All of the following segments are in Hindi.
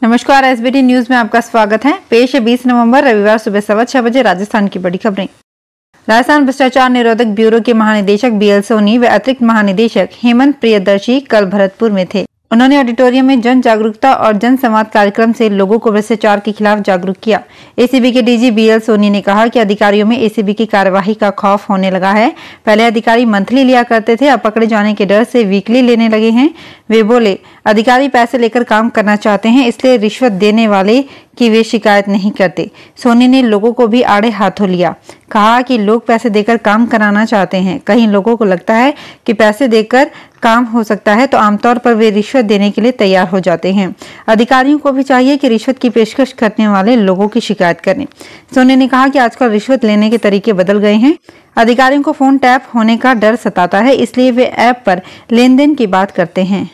नमस्कार, एसबीटी न्यूज में आपका स्वागत है। पेश है 20 नवंबर रविवार सुबह 6:15 बजे राजस्थान की बड़ी खबरें। राजस्थान भ्रष्टाचार निरोधक ब्यूरो के महानिदेशक बीएल सोनी व अतिरिक्त महानिदेशक हेमंत प्रियदर्शी कल भरतपुर में थे। उन्होंने ऑडिटोरियम में जन जागरूकता और जन संवाद कार्यक्रम से लोगों को भ्रष्टाचार के खिलाफ जागरूक किया। एसीबी के डीजी बीएल सोनी ने कहा कि अधिकारियों में एसीबी की कार्यवाही का खौफ होने लगा है। पहले अधिकारी मंथली लिया करते थे, अब पकड़े जाने के डर से वीकली लेने लगे हैं। वे बोले, अधिकारी पैसे लेकर काम करना चाहते हैं, इसलिए रिश्वत देने वाले की वे शिकायत नहीं करते। सोनी ने लोगों को भी आड़े हाथों लिया। कहा कि लोग पैसे देकर काम कराना चाहते हैं। कहीं लोगों को लगता है कि पैसे देकर काम हो सकता है, तो आमतौर पर वे रिश्वत देने के लिए तैयार हो जाते हैं। अधिकारियों को भी चाहिए कि रिश्वत की पेशकश करने वाले लोगों की शिकायत करें। सोनी ने कहा कि आजकल रिश्वत लेने के तरीके बदल गए हैं। अधिकारियों को फोन टैप होने का डर सताता है, इसलिए वे ऐप पर लेन देन की बात करते हैं।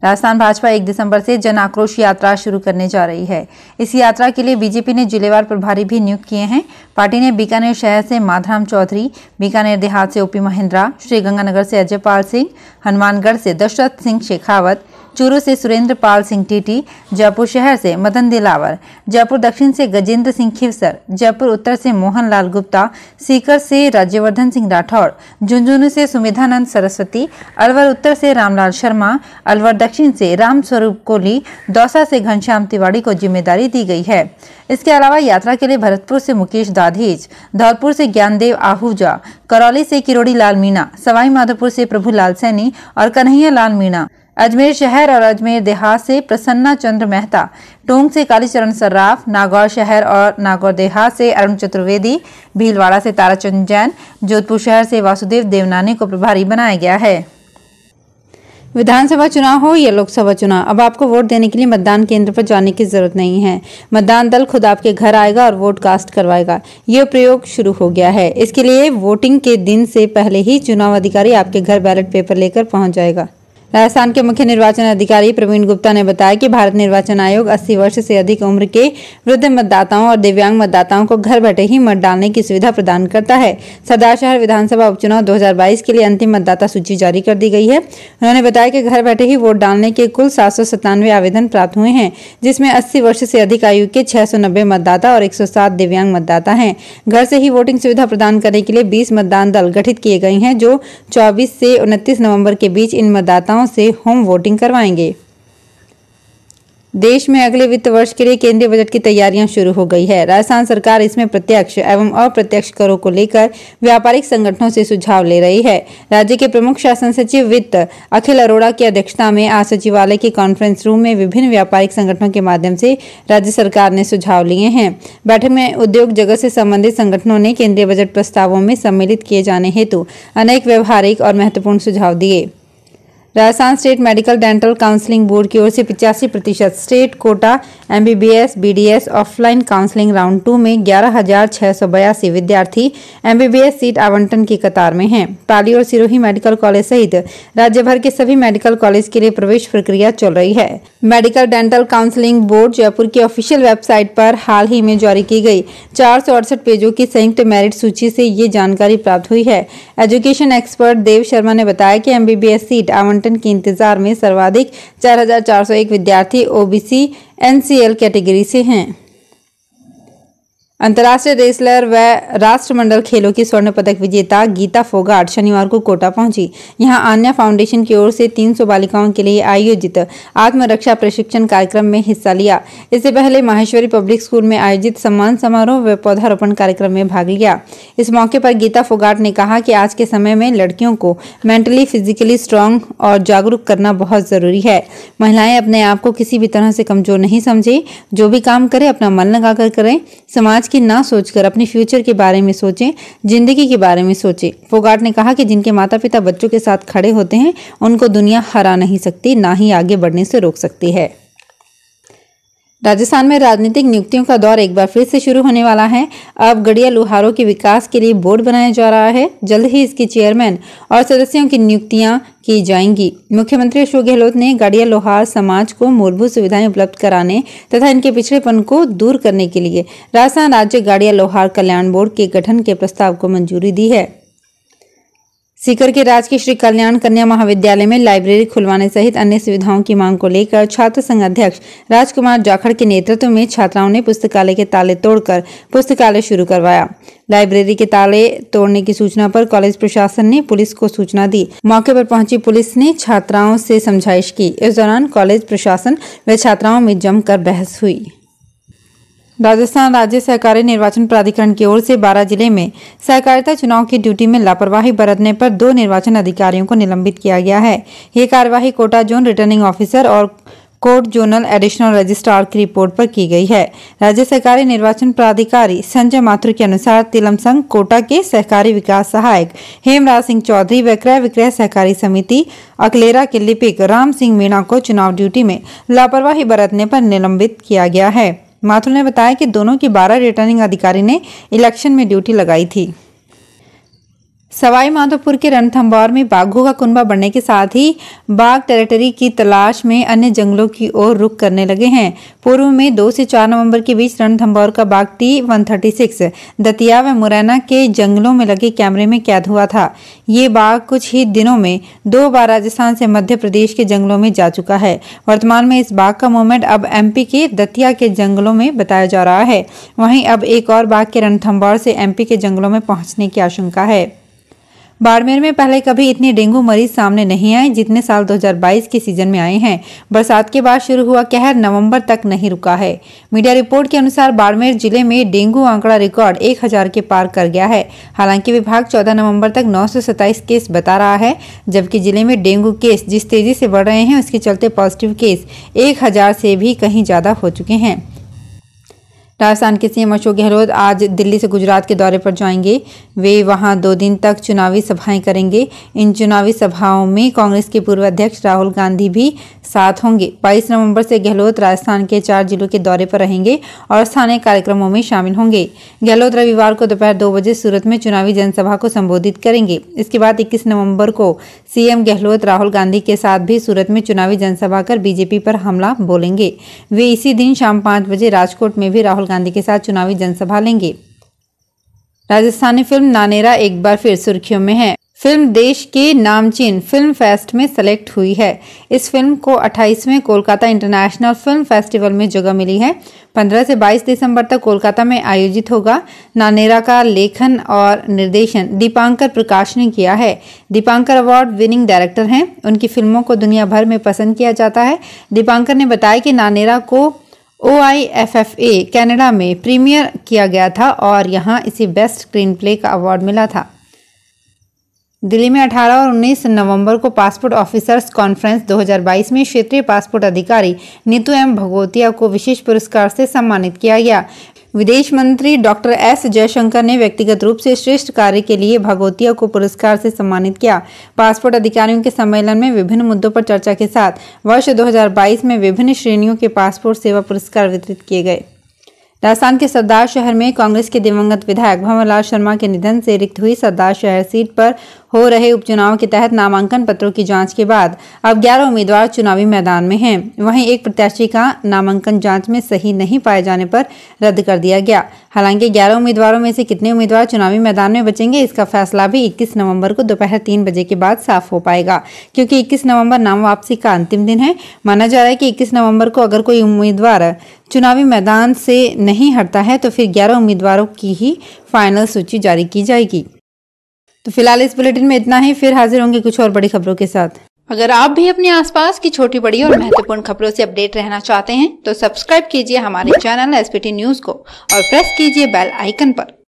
राजस्थान भाजपा 1 दिसंबर से जन आक्रोश यात्रा शुरू करने जा रही है। इस यात्रा के लिए बीजेपी ने जिलेवार प्रभारी भी नियुक्त किए हैं। पार्टी ने बीकानेर शहर से माधराम चौधरी, बीकानेर देहात से ओपी महिंद्रा, श्रीगंगानगर से अजय पाल सिंह, हनुमानगढ़ से दशरथ सिंह शेखावत, चूरू से सुरेंद्र पाल सिंह टीटी, जयपुर शहर से मदन दिलावर, जयपुर दक्षिण से गजेंद्र सिंह खिवसर, जयपुर उत्तर से मोहन लाल गुप्ता, सीकर से राज्यवर्धन सिंह राठौड़, झुंझुनू से सुमेधानंद सरस्वती, अलवर उत्तर से रामलाल शर्मा, अलवर दक्षिण से रामस्वरूप कोहली, दौसा से घनश्याम तिवाड़ी को जिम्मेदारी दी गई है। इसके अलावा यात्रा के लिए भरतपुर से मुकेश दाधीच, धौलपुर से ज्ञानदेव आहूजा, करौली से किरोड़ी लाल मीणा, सवाई माधोपुर से प्रभुलाल सैनी और कन्हैया लाल मीणा, अजमेर शहर और अजमेर देहात से प्रसन्ना चंद्र मेहता, टोंक से कालीचरण सर्राफ, नागौर शहर और नागौर देहात से अरुण चतुर्वेदी, भीलवाड़ा से ताराचंद जैन, जोधपुर शहर से वासुदेव देवनानी को प्रभारी बनाया गया है। विधानसभा चुनाव हो या लोकसभा चुनाव, अब आपको वोट देने के लिए मतदान केंद्र पर जाने की जरूरत नहीं है। मतदान दल खुद आपके घर आएगा और वोट कास्ट करवाएगा। यह प्रयोग शुरू हो गया है। इसके लिए वोटिंग के दिन से पहले ही चुनाव अधिकारी आपके घर बैलेट पेपर लेकर पहुंच जाएगा। राजस्थान के मुख्य निर्वाचन अधिकारी प्रवीण गुप्ता ने बताया कि भारत निर्वाचन आयोग 80 वर्ष से अधिक उम्र के वृद्ध मतदाताओं और दिव्यांग मतदाताओं को घर बैठे ही मत डालने की सुविधा प्रदान करता है। सरदारशहर विधानसभा उपचुनाव 2022 के लिए अंतिम मतदाता सूची जारी कर दी गई है। उन्होंने बताया कि घर बैठे ही वोट डालने के कुल 797 आवेदन प्राप्त हुए हैं, जिसमें 80 वर्ष से अधिक आयु के 690 मतदाता और 107 दिव्यांग मतदाता हैं। घर से ही वोटिंग सुविधा प्रदान करने के लिए 20 मतदान दल गठित किए गए हैं, जो 24 से 29 नवंबर के बीच इन मतदाताओं से होम वोटिंग करवाएंगे। देश में अगले वित्त वर्ष के लिए केंद्रीय बजट की तैयारियां शुरू हो गई है। राजस्थान सरकार इसमें प्रत्यक्ष एवं अप्रत्यक्ष करों को लेकर व्यापारिक संगठनों से सुझाव ले रही है। राज्य के प्रमुख शासन सचिव वित्त अखिल अरोड़ा की अध्यक्षता में आज सचिवालय के कॉन्फ्रेंस रूम में विभिन्न व्यापारिक संगठनों के माध्यम से राज्य सरकार ने सुझाव लिए हैं। बैठक में उद्योग जगत से संबंधित संगठनों ने केंद्रीय बजट प्रस्तावों में सम्मिलित किए जाने हेतु अनेक व्यवहारिक और महत्वपूर्ण सुझाव दिए। Rajasthan state medical dental counselling board की ओर से 85% state quota MBBS BDS offline counselling round 2 में 11,682 विद्यार्थी एमबीबीएस सीट आवंटन की कतार में हैं। पाली और सिरोही मेडिकल कॉलेज सहित राज्य भर के सभी मेडिकल कॉलेज के लिए प्रवेश प्रक्रिया चल रही है। Medical dental counselling board Jaipur की ऑफिशियल वेबसाइट पर हाल ही में जारी की गई 468 पेजों की संयुक्त मेरिट सूची से ये जानकारी प्राप्त हुई है। एजुकेशन एक्सपर्ट देव शर्मा ने बताया कि एमबीबीएस सीट आवंटन के इंतजार में सर्वाधिक 4,401 विद्यार्थी ओबीसी एनसीएल कैटेगरी से हैं। अंतर्राष्ट्रीय रेसलर व राष्ट्रमंडल खेलों की स्वर्ण पदक विजेता गीता फोगाट शनिवार को कोटा पहुंची। यहां आन्या फाउंडेशन की ओर से 300 बालिकाओं के लिए आयोजित आत्मरक्षा प्रशिक्षण कार्यक्रम में हिस्सा लिया। इससे पहले माहेश्वरी पब्लिक स्कूल में आयोजित सम्मान समारोह व पौधारोपण कार्यक्रम में भाग लिया। इस मौके पर गीता फोगाट ने कहा कि आज के समय में लड़कियों को मेंटली फिजिकली स्ट्रांग और जागरूक करना बहुत जरूरी है। महिलाएं अपने आप को किसी भी तरह से कमजोर नहीं समझे। जो भी काम करे अपना मन लगाकर करें। समाज की ना सोचकर अपने फ्यूचर के बारे में सोचें, जिंदगी के बारे में सोचें। फोगाट ने कहा कि जिनके माता पिता बच्चों के साथ खड़े होते हैं, उनको दुनिया हरा नहीं सकती, ना ही आगे बढ़ने से रोक सकती है। राजस्थान में राजनीतिक नियुक्तियों का दौर एक बार फिर से शुरू होने वाला है। अब गड़िया लोहारों के विकास के लिए बोर्ड बनाया जा रहा है। जल्द ही इसके चेयरमैन और सदस्यों की नियुक्तियां की जाएंगी। मुख्यमंत्री अशोक गहलोत ने गड़िया लोहार समाज को मूलभूत सुविधाएं उपलब्ध कराने तथा इनके पिछड़ेपन को दूर करने के लिए राजस्थान राज्य गड़िया लोहार कल्याण बोर्ड के गठन के प्रस्ताव को मंजूरी दी है। सीकर के राजकीय श्री कल्याण कन्या महाविद्यालय में लाइब्रेरी खुलवाने सहित अन्य सुविधाओं की मांग को लेकर छात्र संघ अध्यक्ष राजकुमार जाखड़ के नेतृत्व में छात्राओं ने पुस्तकालय के ताले तोड़कर पुस्तकालय शुरू करवाया। लाइब्रेरी के ताले तोड़ने की सूचना पर कॉलेज प्रशासन ने पुलिस को सूचना दी। मौके पर पहुंची पुलिस ने छात्राओं से समझाइश की। इस दौरान कॉलेज प्रशासन व छात्राओं में जमकर बहस हुई। राजस्थान राज्य सहकारी निर्वाचन प्राधिकरण की ओर से 12 जिले में सहकारिता चुनाव की ड्यूटी में लापरवाही बरतने पर 2 निर्वाचन अधिकारियों को निलंबित किया गया है। ये कार्यवाही कोटा जोन रिटर्निंग ऑफिसर और कोट जोनल एडिशनल रजिस्ट्रार की रिपोर्ट पर की गई है। राज्य सहकारी निर्वाचन प्राधिकारी संजय माथुर के अनुसार तिलम संघ कोटा के सहकारी विकास सहायक हेमराज सिंह चौधरी व क्रय विक्रय सहकारी समिति अकलेरा के लिपिक राम सिंह मीणा को चुनाव ड्यूटी में लापरवाही बरतने पर निलंबित किया गया है। माथुर ने बताया कि दोनों की 12 रिटर्निंग अधिकारी ने इलेक्शन में ड्यूटी लगाई थी। सवाई माधोपुर के रणथंभौर में बाघों का कुनबा बढ़ने के साथ ही बाघ टेरिटरी की तलाश में अन्य जंगलों की ओर रुख करने लगे हैं। पूर्व में 2 से 4 नवंबर के बीच रणथंभौर का बाघ T136 दतिया व मुरैना के जंगलों में लगे कैमरे में कैद हुआ था। ये बाघ कुछ ही दिनों में 2 बार राजस्थान से मध्य प्रदेश के जंगलों में जा चुका है। वर्तमान में इस बाघ का मूवमेंट अब MP के दतिया के जंगलों में बताया जा रहा है। वहीं अब एक और बाघ के रणथंभौर से MP के जंगलों में पहुंचने की आशंका है। बाड़मेर में पहले कभी इतने डेंगू मरीज सामने नहीं आए जितने साल 2022 के सीजन में आए हैं। बरसात के बाद शुरू हुआ कहर नवंबर तक नहीं रुका है। मीडिया रिपोर्ट के अनुसार बाड़मेर जिले में डेंगू आंकड़ा रिकॉर्ड 1000 के पार कर गया है। हालांकि विभाग 14 नवंबर तक 927 केस बता रहा है, जबकि जिले में डेंगू केस जिस तेजी से बढ़ रहे हैं उसके चलते पॉजिटिव केस 1000 से भी कहीं ज्यादा हो चुके हैं। राजस्थान के सीएम अशोक गहलोत आज दिल्ली से गुजरात के दौरे पर जाएंगे। वे वहां 2 दिन तक चुनावी सभाएं करेंगे। इन चुनावी सभाओं में कांग्रेस के पूर्व अध्यक्ष राहुल गांधी भी साथ होंगे। 22 नवंबर से गहलोत राजस्थान के 4 जिलों के दौरे पर रहेंगे और स्थानीय कार्यक्रमों में शामिल होंगे। गहलोत रविवार को दोपहर 2 बजे सूरत में चुनावी जनसभा को संबोधित करेंगे। इसके बाद 21 नवंबर को सीएम गहलोत राहुल गांधी के साथ भी सूरत में चुनावी जनसभा कर बीजेपी पर हमला बोलेंगे। वे इसी दिन शाम 5 बजे राजकोट में भी राहुल गांधी के साथ चुनावी जनसभा लेंगे। राजस्थानी फिल्म नानेरा एक बार फिर सुर्खियों में है। फिल्म देश के नामचीन फिल्म फेस्ट में सेलेक्ट हुई है। इस फिल्म को 28वें कोलकाता इंटरनेशनल फिल्म फेस्टिवल में जगह मिली है। 15 से 22 दिसंबर तक कोलकाता में आयोजित होगा। नानेरा का लेखन और निर्देशन दीपांकर प्रकाश ने किया है। दीपांकर अवार्ड विनिंग डायरेक्टर हैं। उनकी फिल्मों को दुनिया भर में पसंद किया जाता है। दीपांकर ने बताया कि नानेरा को OIFFA कनाडा में प्रीमियर किया गया था और यहां इसे बेस्ट स्क्रीन प्ले का अवार्ड मिला था। दिल्ली में 18 और 19 नवंबर को पासपोर्ट ऑफिसर्स कॉन्फ्रेंस 2022 में क्षेत्रीय पासपोर्ट अधिकारी नीतू M भगोतिया को विशेष पुरस्कार से सम्मानित किया गया। विदेश मंत्री डॉक्टर S जयशंकर ने व्यक्तिगत रूप से श्रेष्ठ कार्य के लिए भगोतिया को पुरस्कार से सम्मानित किया। पासपोर्ट अधिकारियों के सम्मेलन में विभिन्न मुद्दों पर चर्चा के साथ वर्ष 2022 में विभिन्न श्रेणियों के पासपोर्ट सेवा पुरस्कार वितरित किए गए। राजस्थान के सरदार शहर में कांग्रेस के दिवंगत विधायक भंवरलाल शर्मा के निधन से रिक्त हुई सरदार शहर सीट पर हो रहे उपचुनाव के तहत नामांकन पत्रों की जांच के बाद अब 11 उम्मीदवार चुनावी मैदान में हैं। वहीं एक प्रत्याशी का नामांकन जांच में सही नहीं पाए जाने पर रद्द कर दिया गया। हालांकि 11 उम्मीदवारों में से कितने उम्मीदवार चुनावी मैदान में बचेंगे, इसका फैसला भी 21 नवंबर को दोपहर 3 बजे के बाद साफ हो पाएगा, क्योंकि 21 नवंबर नाम वापसी का अंतिम दिन है। माना जा रहा है कि 21 नवंबर को अगर कोई उम्मीदवार चुनावी मैदान से नहीं हटता है तो फिर 11 उम्मीदवारों की ही फाइनल सूची जारी की जाएगी। तो फिलहाल इस बुलेटिन में इतना ही। फिर हाजिर होंगे कुछ और बड़ी खबरों के साथ। अगर आप भी अपने आसपास की छोटी बड़ी और महत्वपूर्ण खबरों से अपडेट रहना चाहते हैं तो सब्सक्राइब कीजिए हमारे चैनल SPT न्यूज को और प्रेस कीजिए बेल आइकन पर।